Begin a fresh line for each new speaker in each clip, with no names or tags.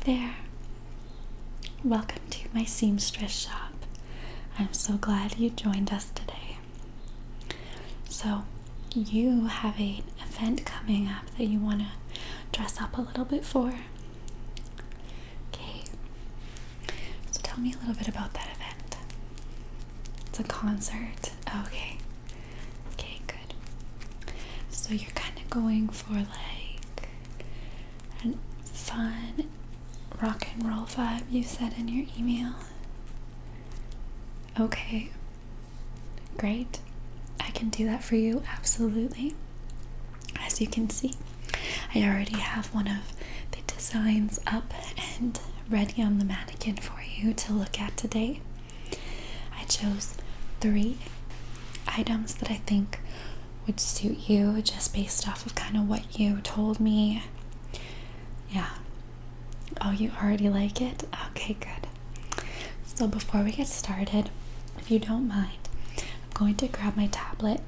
there. Welcome to my seamstress shop. I'm so glad you joined us today. So, you have an event coming up that you want to dress up a little bit for. Okay. So tell me a little bit about that event. It's a concert. Okay. Okay, good. So you're kind of going for like a fun rock and roll vibe, you said in your email. Okay. Great. I can do that for you, absolutely. As you can see, I already have one of the designs up and ready on the mannequin for you to look at today. I chose 3 items that I think would suit you just based off of kind of what you told me. Yeah. Oh, you already like it? Okay, good. So before we get started, if you don't mind, I'm going to grab my tablet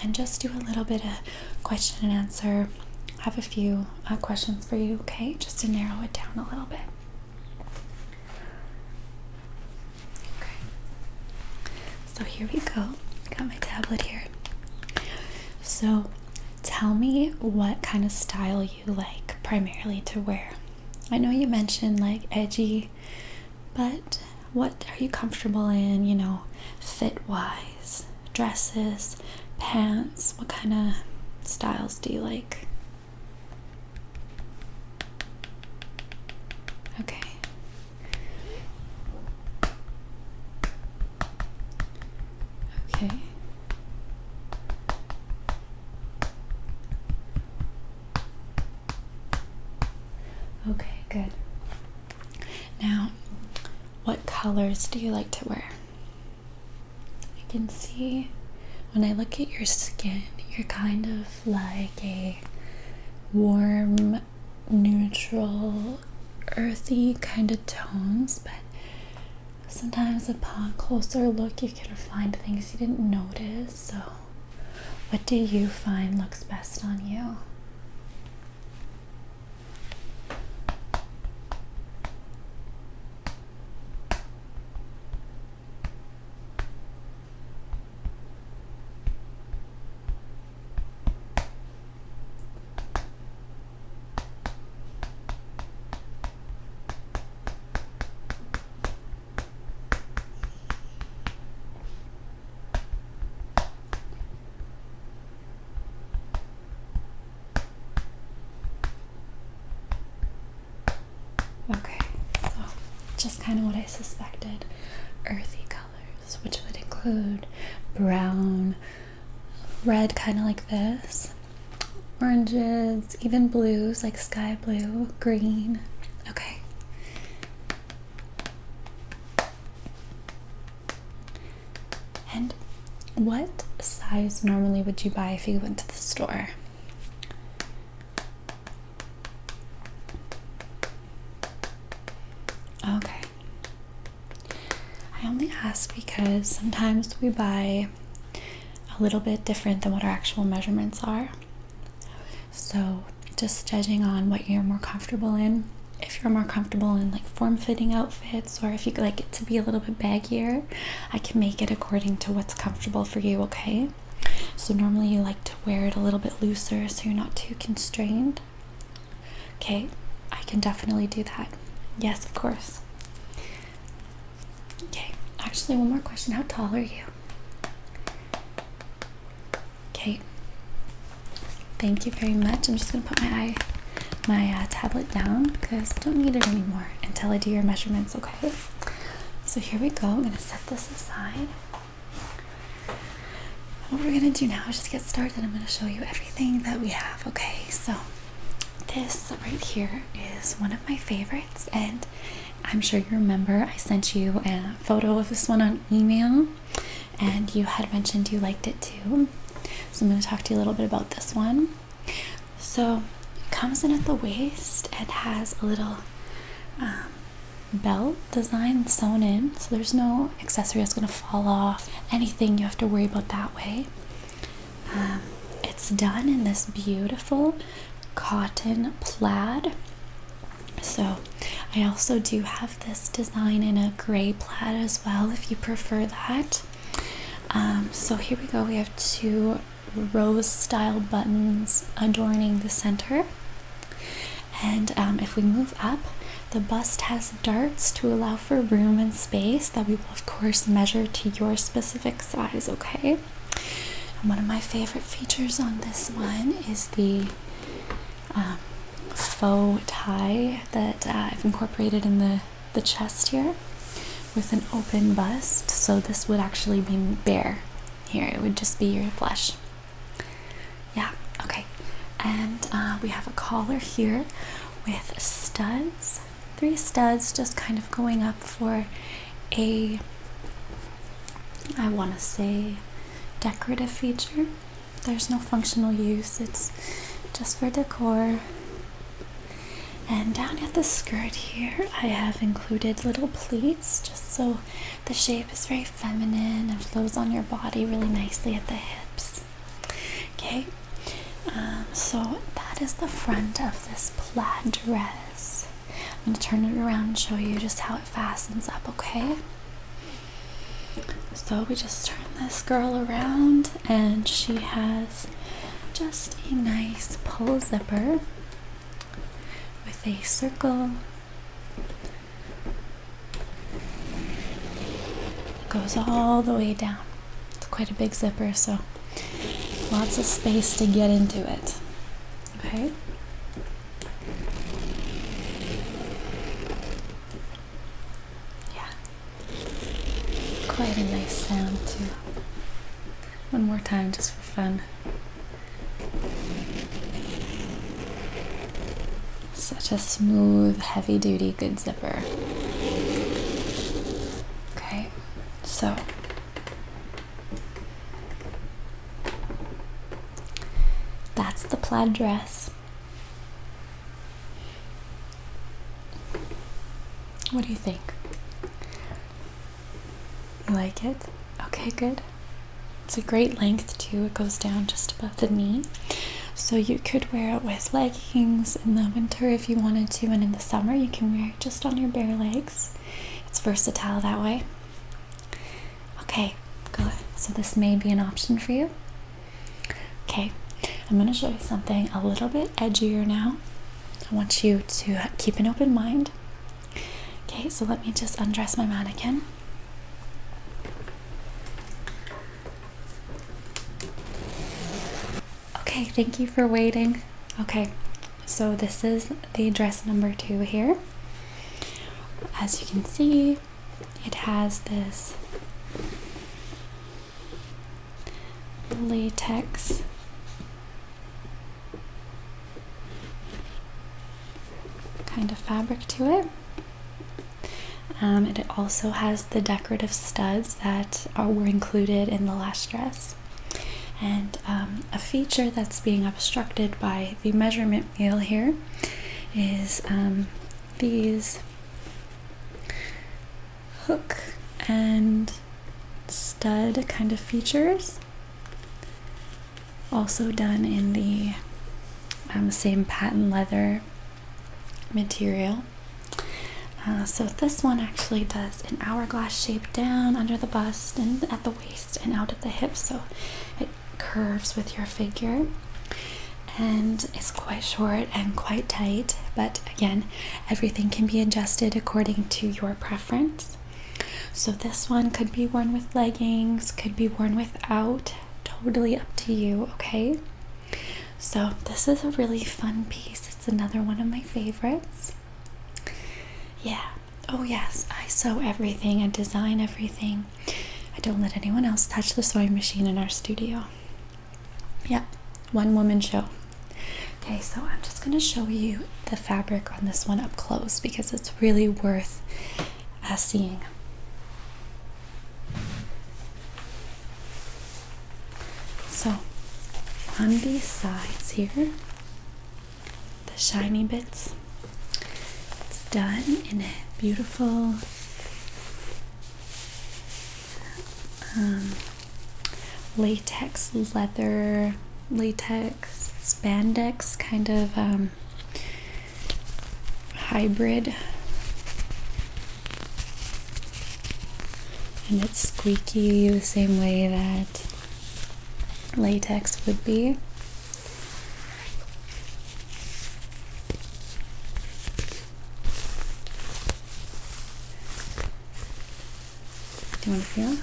and just do a little bit of question and answer. I have a few questions for you, okay? Just to narrow it down a little bit. Okay. So here we go. Got my tablet here. So tell me what kind of style you like primarily to wear. I know you mentioned like edgy, but what are you comfortable in, fit-wise? Dresses, pants, what kind of styles do you like? Okay. Okay. Okay, good. Now, what colors do you like to wear? I can see when I look at your skin, you're kind of like a warm, neutral, earthy kind of tones, but sometimes upon closer look you can find things you didn't notice. So what do you find looks best on you? Okay, so just kind of what I suspected. Earthy colors, which would include brown, red kind of like this, oranges, even blues like sky blue, green. Okay. And what size normally would you buy if you went to the store? Okay. I only ask because sometimes we buy a little bit different than what our actual measurements are. So just judging on what you're more comfortable in. If you're more comfortable in like form-fitting outfits, or if you like it to be a little bit baggier, I can make it according to what's comfortable for you, okay? So normally you like to wear it a little bit looser so you're not too constrained. Okay, I can definitely do that. Yes, of course. Okay, actually one more question. How tall are you? Okay. Thank you very much. I'm just going to put my tablet down because I don't need it anymore until I do your measurements, okay? So here we go. I'm going to set this aside. What we're going to do now is just get started. I'm going to show you everything that we have, okay? So this right here is one of my favorites, and I'm sure you remember I sent you a photo of this one on email, and you had mentioned you liked it too. So I'm going to talk to you a little bit about this one. So it comes in at the waist and has a little belt design sewn in, so there's no accessory that's going to fall off, anything you have to worry about that way. It's done in this beautiful cotton plaid. So I also do have this design in a gray plaid as well, if you prefer that. So here we go. We have 2 rose style buttons adorning the center. And if we move up, the bust has darts to allow for room and space that we will of course measure to your specific size, okay? And one of my favorite features on this one is the faux tie that I've incorporated in the chest here with an open bust. So this would actually be bare here. It would just be your flesh. Yeah, okay. And we have a collar here with studs, 3 studs just kind of going up for a, I want to say, decorative feature. There's no functional use, it's just for decor. And down at the skirt here, I have included little pleats just so the shape is very feminine and flows on your body really nicely at the hips. Okay, so that is the front of this plaid dress. I'm going to turn it around and show you just how it fastens up, okay? So we just turn this girl around and she has just a nice pull zipper with a circle. It goes all the way down. It's quite a big zipper, so lots of space to get into it. Okay. Yeah. Quite a nice sound too. One more time just for fun. Such a smooth, heavy-duty, good zipper. Okay, so that's the plaid dress. What do you think? You like it? Okay, good. It's a great length too. It goes down just above the knee. So you could wear it with leggings in the winter if you wanted to, and in the summer you can wear it just on your bare legs. It's versatile that way. Okay, good. So this may be an option for you. Okay, I'm going to show you something a little bit edgier now. I want you to keep an open mind. Okay, so let me just undress my mannequin. Okay, thank you for waiting. Okay, so this is the dress number 2 here. As you can see, it has this latex kind of fabric to it. It also has the decorative studs that were included in the last dress. And a feature that's being obstructed by the measurement wheel here is these hook and stud kind of features, also done in the same patent leather material. So this one actually does an hourglass shape down under the bust and at the waist and out at the hips, so it curves with your figure, and it's quite short and quite tight, but again, everything can be adjusted according to your preference. So this one could be worn with leggings, could be worn without, totally up to you, okay? So this is a really fun piece. It's another one of my favorites. Yeah. Oh yes, I sew everything, I design everything. I don't let anyone else touch the sewing machine in our studio. Yeah, one woman show. Okay, so I'm just going to show you the fabric on this one up close because it's really worth seeing. So on these sides here, the shiny bits, it's done in a beautiful latex leather, latex spandex kind of hybrid and it's squeaky the same way that latex would be. Do you want to feel?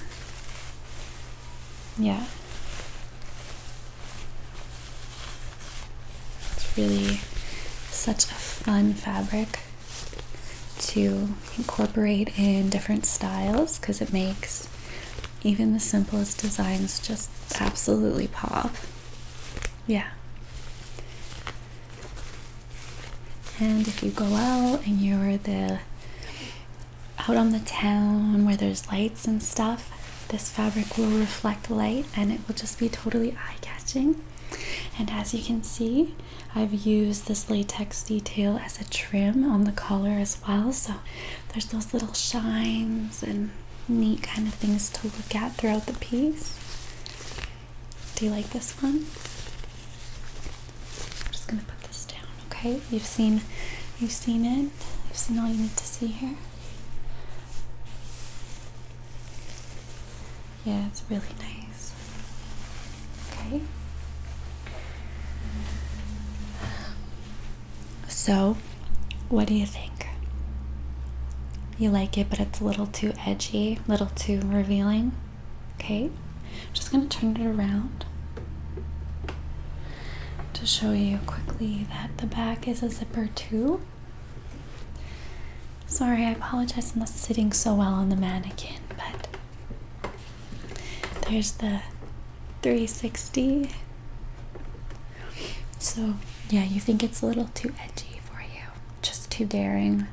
Yeah. It's really such a fun fabric to incorporate in different styles because it makes even the simplest designs just absolutely pop. Yeah. And if you go out and you're out on the town where there's lights and stuff, this fabric will reflect light and it will just be totally eye-catching. And as you can see, I've used this latex detail as a trim on the collar as well, so there's those little shines and neat kind of things to look at throughout the piece. Do you like this one? I'm just gonna put this down, okay? You've seen it. You've seen all you need to see here. Yeah, it's really nice. Okay. So, what do you think? You like it, but it's a little too edgy, a little too revealing? Okay, I'm just going to turn it around to show you quickly that the back is a zipper too. Sorry, I apologize, I'm not sitting so well on the mannequin, but there's the 360. So, yeah, you think it's a little too edgy for you, just too daring.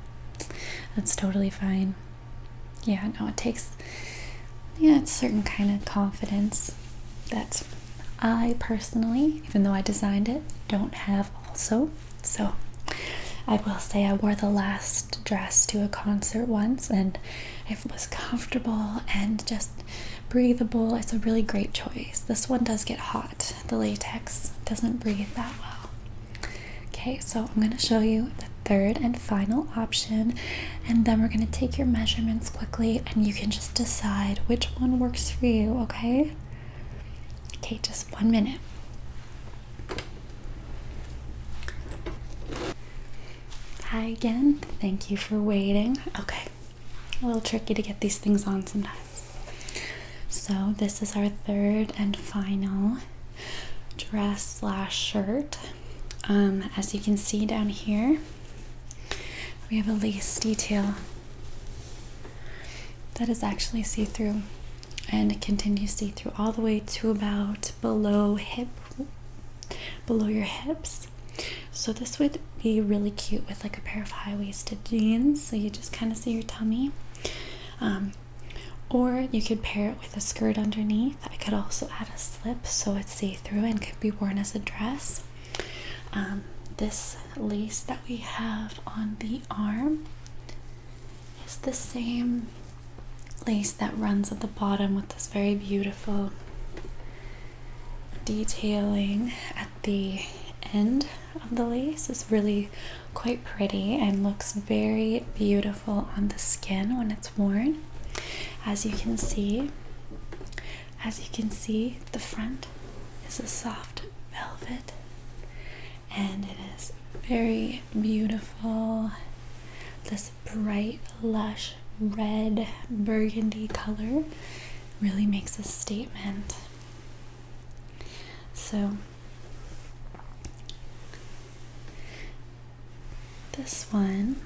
That's totally fine. Yeah, no, it takes, it's a certain kind of confidence that I personally, even though I designed it, don't have also. So I will say I wore the last dress to a concert once and it was comfortable and just breathable. It's a really great choice. This one does get hot. The latex doesn't breathe that well. Okay, so I'm going to show you the third and final option, and then we're going to take your measurements quickly and you can just decide which one works for you, okay? Okay, just 1 minute. Hi again. Thank you for waiting. Okay, a little tricky to get these things on sometimes. So this is our third and final dress / shirt. As you can see down here, we have a lace detail that is actually see-through, and it continues see-through all the way to about below your hips. So this would be really cute with like a pair of high-waisted jeans, so you just kind of see your tummy. Or you could pair it with a skirt underneath. I could also add a slip so it's see-through and could be worn as a dress. This lace that we have on the arm is the same lace that runs at the bottom with this very beautiful detailing at the end of the lace. It's really quite pretty and looks very beautiful on the skin when it's worn. As you can see, the front is a soft velvet and it is very beautiful. This bright, lush red burgundy color really makes a statement. So this one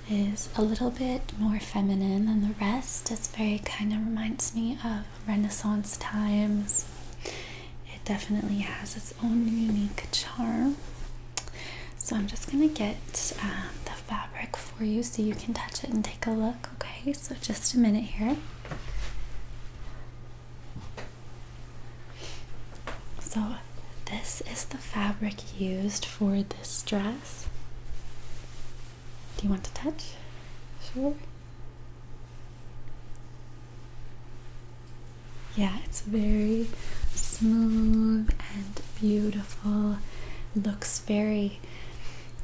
is a little bit more feminine than the rest. It's very kind of reminds me of Renaissance times. It definitely has its own unique charm. So I'm just gonna get the fabric for you so you can touch it and take a look. Okay, so just a minute here. So this is the fabric used for this dress. Do you want to touch? Sure. Yeah, it's very smooth and beautiful. Looks very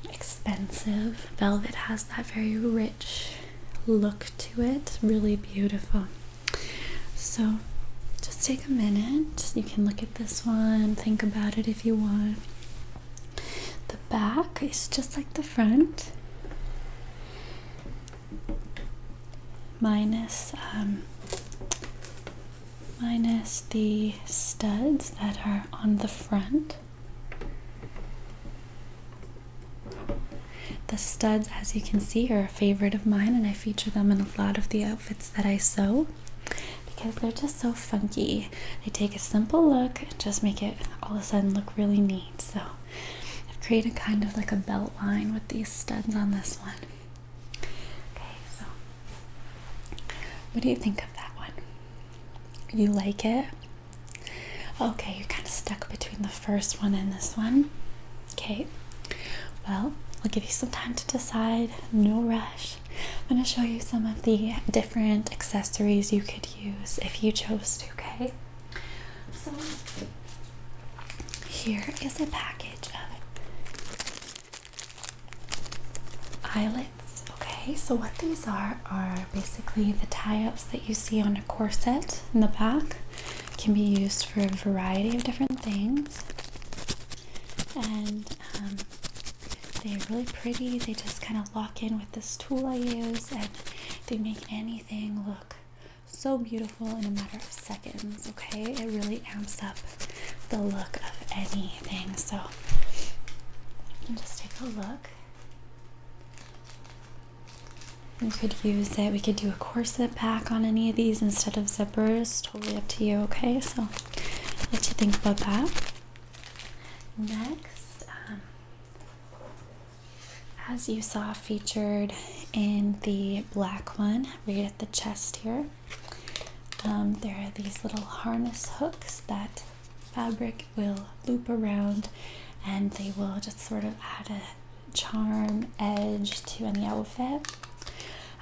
expensive. Velvet has that very rich look to it. Really beautiful. So just take a minute. You can look at this one, think about it if you want. The back is just like the front, minus the studs that are on the front. The studs, as you can see, are a favorite of mine, and I feature them in a lot of the outfits that I sew because they're just so funky. They take a simple look and just make it all of a sudden look really neat. So I've created kind of like a belt line with these studs on this one. Okay, so what do you think of that one? You like it? Okay, you're kind of stuck between the first one and this one. Okay, well, I'll give you some time to decide. No rush. I'm going to show you some of the different accessories you could use if you chose to, okay? So here is a package of eyelets, okay? So what these are basically the tie-ups that you see on a corset in the back. Can be used for a variety of different things. And they're really pretty. They just kind of lock in with this tool I use, and they make anything look so beautiful in a matter of seconds, okay? It really amps up the look of anything. So you can just take a look. You could use it. We could do a corset back on any of these instead of zippers. Totally up to you, okay? So I'll let you think about that. Next, as you saw featured in the black one, right at the chest here, there are these little harness hooks that fabric will loop around, and they will just sort of add a charm edge to any outfit.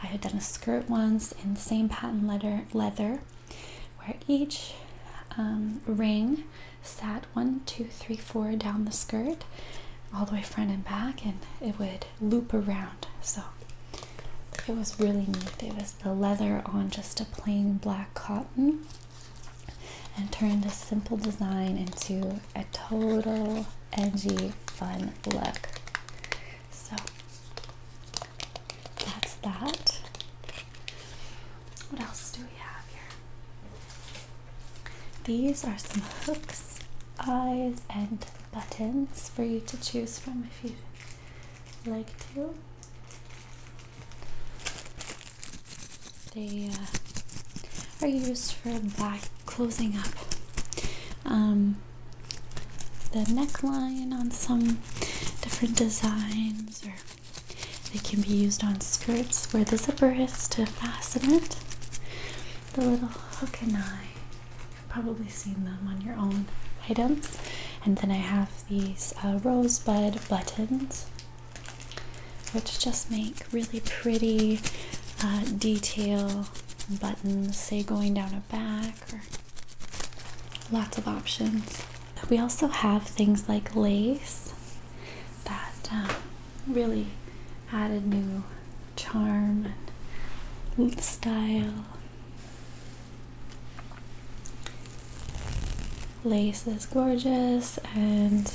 I had done a skirt once in the same patent leather, where each ring sat 1, 2, 3, 4 down the skirt, all the way front and back, and it would loop around. So it was really neat. It was the leather on just a plain black cotton, and turned a simple design into a total edgy, fun look. So that's that. What else do we have here? These are some hooks, eyes, and buttons for you to choose from if you'd like to. They are used for back closing up the neckline on some different designs, or they can be used on skirts where the zipper is to fasten it. The little hook and eye, you've probably seen them on your own items. And then I have these rosebud buttons, which just make really pretty detail buttons, say going down a back, or lots of options. We also have things like lace that really add a new charm and style. Lace is gorgeous and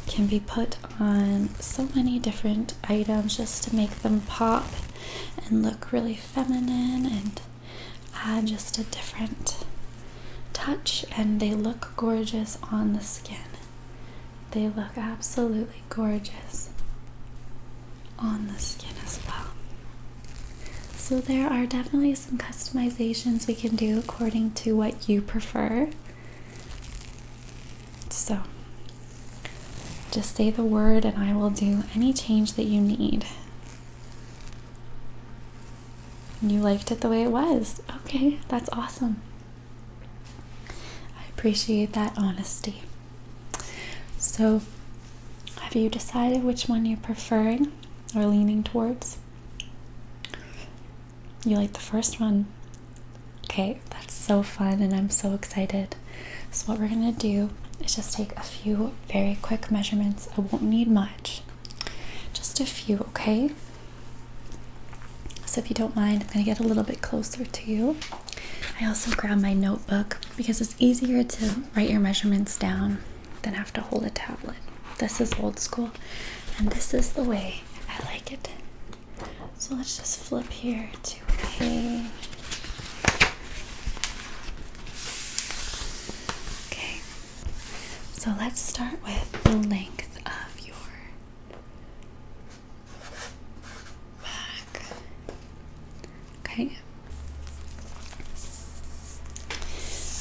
can be put on so many different items just to make them pop and look really feminine and add just a different touch, and they look gorgeous on the skin. They look absolutely gorgeous on the skin as well. So there are definitely some customizations we can do according to what you prefer. So just say the word and I will do any change that you need. You liked it the way it was. Okay, that's awesome. I appreciate that honesty. So, have you decided which one you're preferring or leaning towards? You like the first one? Okay, that's so fun and I'm so excited. So what we're gonna do is just take a few very quick measurements. I won't need much, just a few, okay? so if you don't mind, I'm going to get a little bit closer to you. I also grab my notebook because it's easier to write your measurements down than have to hold a tablet. This is old school, and this is the way I like it. So let's just flip here to page. Okay, so let's start with the length of your back. Okay.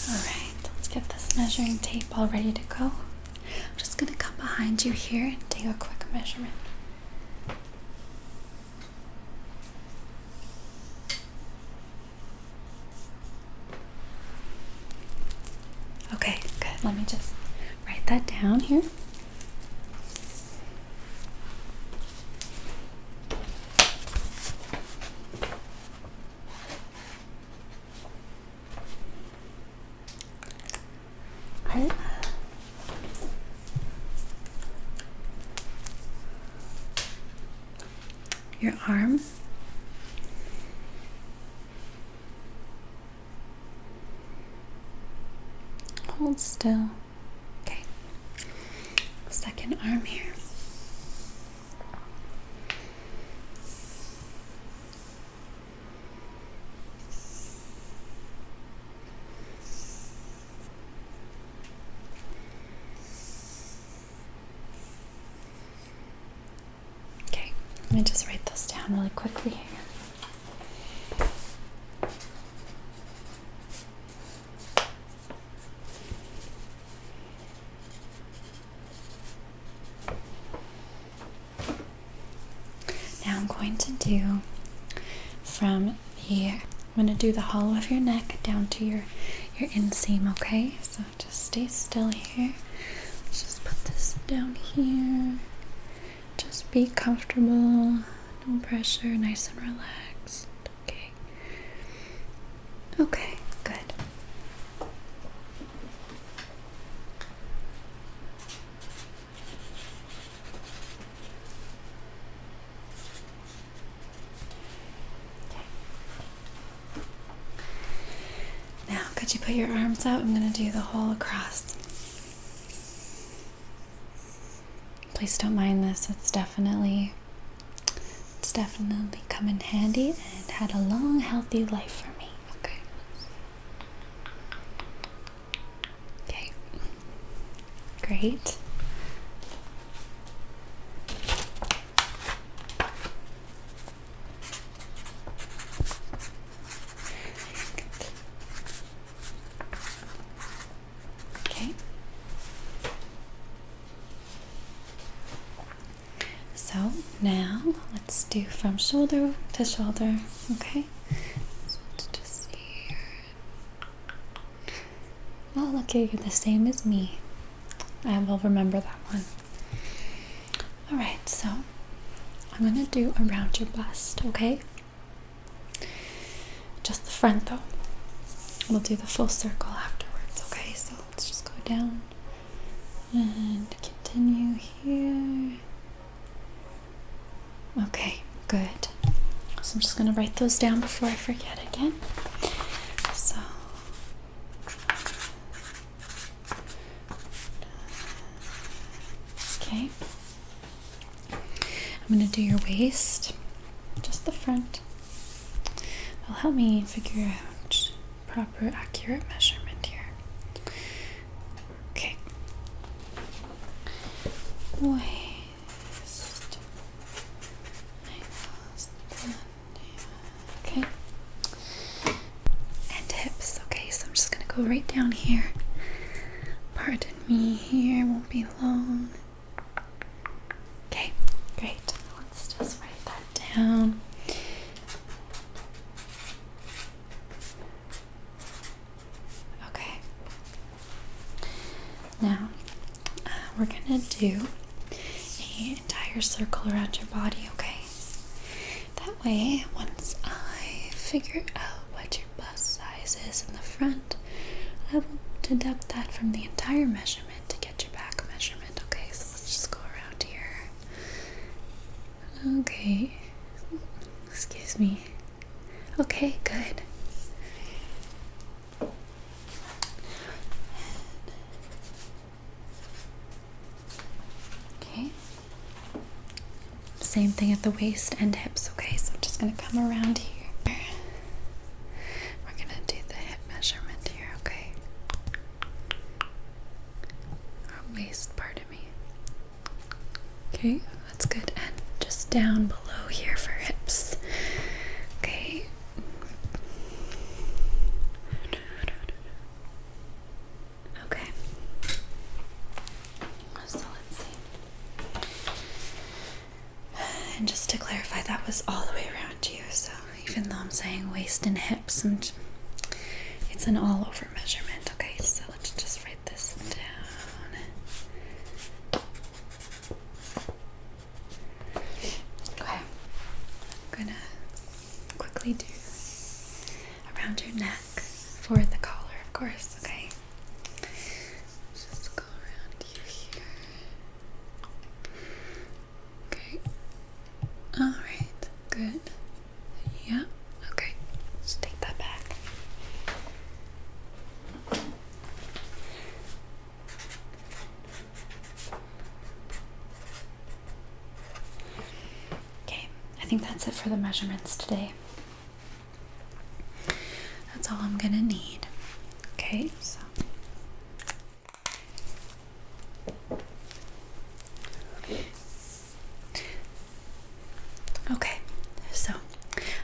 Alright, let's get this measuring tape all ready to go. I'm just going to come behind you here and take a quick measurement. Okay, good. Let me just write that down here. Right. Your arm. Hold still. Okay. Second arm here. Okay, let me just write those down really quickly here. I'm going to do I'm going to do the hollow of your neck down to your inseam, okay? So just stay still here. Let's just put this down here. Just be comfortable, no pressure, nice and relaxed, okay? Okay, good. Could you put your arms out? I'm going to do the whole across. Please don't mind this. It's definitely come in handy and had a long, healthy life for me. Okay. Okay. Great. So now let's do from shoulder to shoulder, okay? So let's just see here. Oh, look, you're the same as me. I will remember that one. Alright, so I'm going to do around your bust, okay? Just the front though. We'll do the full circle afterwards, okay? So let's just go down and continue here. Okay, good. So I'm just going to write those down before I forget again. So, okay. I'm going to do your waist, just the front. It'll help me figure out proper, accurate measurement here. Okay. Waist. Okay. And hips. Okay, so I'm just gonna go right down here. Pardon me here, won't be long. Okay, great. Let's just write that down. Okay. Now, we're gonna do an entire circle around your body, okay? That way, once I figure out what your bust size is in the front, I will deduct that from the entire measurement to get your back measurement, okay? So let's just go around here. Okay. Excuse me. Okay, good. Okay. Same thing at the waist and hips, okay? So I'm just gonna come around here. We're gonna do the hip measurement here, okay? Or waist, pardon me. Okay, that's good. And just down below here for hips. Okay. Okay. So let's see. And just to clarify, that was all the way around you. So even though I'm saying waist and hips, it's an all over measurement. Okay, so let's just write this down. Okay, I'm gonna quickly do around your neck for the collar, of course. Okay, just go around you here. Okay, all right, good. Yeah, okay, just take that back. Okay, I think that's it for the measurements today. That's all I'm gonna need. Okay, so okay, so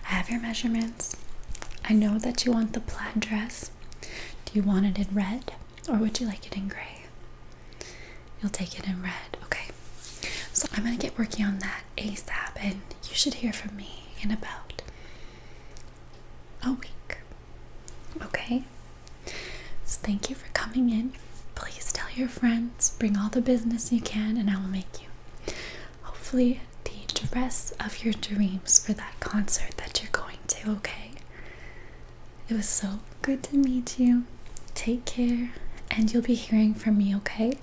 I have your measurements. I know that you want the plaid dress. Do you want it in red or would you like it in gray? You'll take it in red, okay. So I'm gonna get working on that ASAP and you should hear from me in about a week. Okay? So thank you for coming in. Please tell your friends, bring all the business you can, and I will make you hopefully the dress of your dreams for that concert that you're going to, okay? It was so good to meet you. Take care, and you'll be hearing from me, okay?